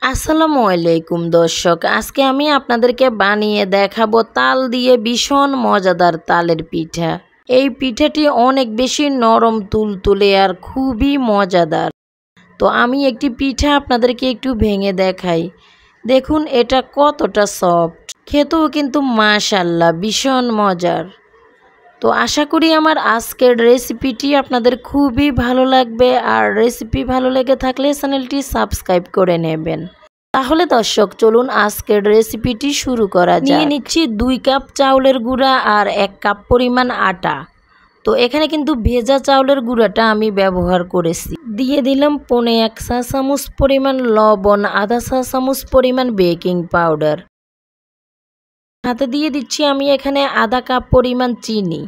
আসসালামু আলাইকুম দর্শক, আজকে আমি আপনাদেরকে বানিয়ে দেখাবো তাল দিয়ে ভীষণ মজাদার তালের পিঠা। এই পিঠাটি অনেক বেশি নরম তুলতুলে আর খুবই মজাদার। তো আমি একটি পিঠা আপনাদেরকে একটু ভেঙে দেখাই। দেখুন এটা কতটা সফট, খেতেও কিন্তু মাশাআল্লাহ ভীষণ মজার। তো আশা করি আমার আজকের রেসিপিটি আপনাদের খুবই ভালো লাগবে, আর রেসিপি ভালো লেগে থাকলে চ্যানেলটি সাবস্ক্রাইব করে নেবেন। তাহলে দর্শক চলুন আজকের রেসিপিটি শুরু করা যাক। নিয়ে নিচ্ছি 2 কাপ চাউলের গুঁড়া আর 1 কাপ পরিমাণ আটা। তো এখানে কিন্তু ভেজা চাউলের গুঁড়াটা আমি ব্যবহার করেছি। দিয়ে দিলাম 1 চা চামচ পরিমাণ লবণ, আধা চা চামচ পরিমাণ বেকিং পাউডার। সাথে দিয়ে দিচ্ছি আমি এখানে আধা কাপ পরিমাণ চিনি।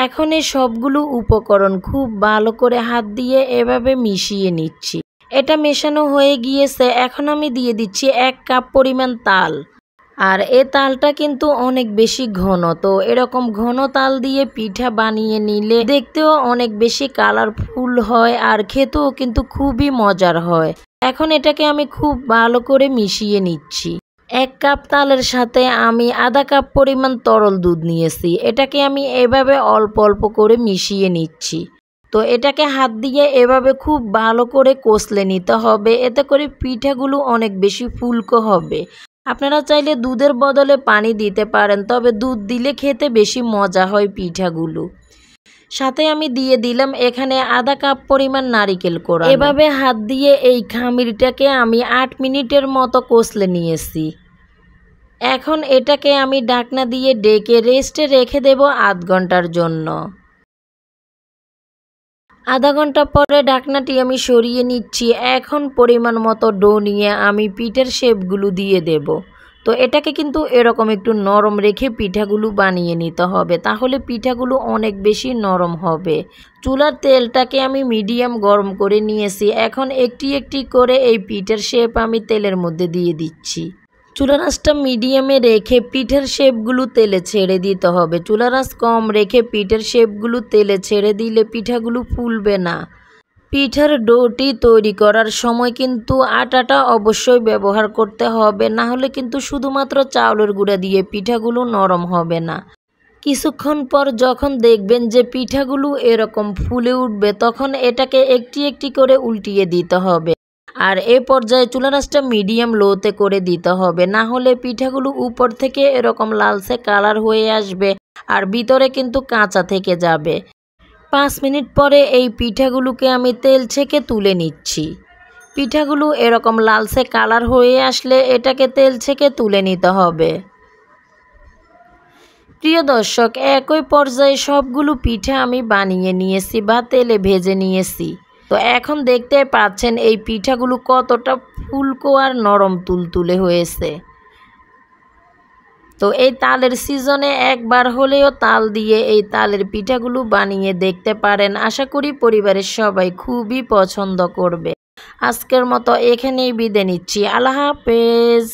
এখন এই সবগুলো উপকরণ খুব ভালো করে হাত দিয়ে এভাবে মিশিয়ে নিচ্ছি। এটা মেশানো হয়ে গিয়েছে। এখন আমি দিয়ে দিচ্ছি 1 কাপ পরিমাণ তাল। আর এই তালটা কিন্তু অনেক বেশি ঘন, তো এরকম ঘন তাল দিয়ে পিঠা বানিয়ে নিলে দেখতেও অনেক বেশি কালারফুল হয় আর খেতেও কিন্তু খুবই মজার হয়। এখন এটাকে আমি খুব ভালো করে মিশিয়ে নিচ্ছি। 1 কাপ তালের সাথে আমি আধা কাপ পরিমাণ তরল দুধ নিয়েছি। এটাকে আমি এভাবে অল্প অল্প করে মিশিয়ে নিচ্ছি। তো এটাকে হাত দিয়ে এভাবে খুব ভালো করে কষলে নিতে হবে, এতে করে পিঠাগুলো অনেক বেশি ফুলকো হবে। আপনারা চাইলে দুধের বদলে পানি দিতে পারেন, তবে দুধ দিলে খেতে বেশি মজা হয় পিঠাগুলো। সাথে আমি দিয়ে দিলাম এখানে আধা কাপ পরিমাণ নারিকেল কোড়া। এভাবে হাত দিয়ে এই খামিরটাকে আমি 8 মিনিটের মতো কষলে নিয়েছি। এখন এটাকে আমি ঢাকনা দিয়ে ঢেকে রেস্টে রেখে দেব আধ ঘন্টার জন্য। আধা ঘন্টা পরে ঢাকনাটি আমি সরিয়ে নিচ্ছি। এখন পরিমাণ মতো ডো নিয়ে আমি পিঠার শেপগুলো দিয়ে দেব। তো এটাকে কিন্তু এরকম একটু নরম রেখে পিঠাগুলো বানিয়ে নিতে হবে, তাহলে পিঠাগুলো অনেক বেশি নরম হবে। চুলার তেলটাকে আমি মিডিয়াম গরম করে নিয়েছি। এখন একটি একটি করে এই পিঠার শেপ আমি তেলের মধ্যে দিয়ে দিচ্ছি। চুলার আঁচটা মিডিয়ামে রেখে পিঠার শেপগুলো তেলে ছেড়ে দিতে হবে। চুলার আঁচ কম রেখে পিঠার শেপগুলো তেলে ছেড়ে দিলে পিঠাগুলো ফুলবে না। পিঠার ডোটি তৈরি করার সময় কিন্তু আটাটা অবশ্যই ব্যবহার করতে হবে, না হলে কিন্তু শুধুমাত্র চাউলের গুঁড়া দিয়ে পিঠাগুলো নরম হবে না। কিছুক্ষণ পর যখন দেখবেন যে পিঠাগুলো এরকম ফুলে উঠবে, তখন এটাকে একটি একটি করে উল্টিয়ে দিতে হবে। আর এই পর্যায়ে চুলার আঁচটা মিডিয়াম লোতে করে দিতে হবে, না হলে পিঠাগুলো উপর থেকে এরকম লালচে কালার হয়ে আসবে আর ভিতরে কিন্তু কাঁচা থেকে যাবে। 5 মিনিট পরে এই পিঠাগুলোকে আমি তেল ছেঁকে তুলে নিচ্ছি। পিঠাগুলো এরকম লালচে কালার হয়ে আসলে এটাকে তেল ছেঁকে তুলে নিতে হবে। প্রিয় দর্শক, একই পর্যায়ে সবগুলো পিঠা আমি বানিয়ে নিয়েছি বা তেলে ভেজে নিয়েছি। তো এখন দেখতে পাচ্ছেন এই পিঠাগুলো কতটা ফুলকো আর নরম তুলতুলে হয়েছে। তো এই তালের সিজনে একবার হলেও তাল দিয়ে এই তালের পিঠাগুলো বানিয়ে দেখতে পারেন। আশা করি পরিবারের সবাই খুবই পছন্দ করবে। আজকের মতো এখানেই বিদায় নিচ্ছি। আল্লাহ হাফেজ।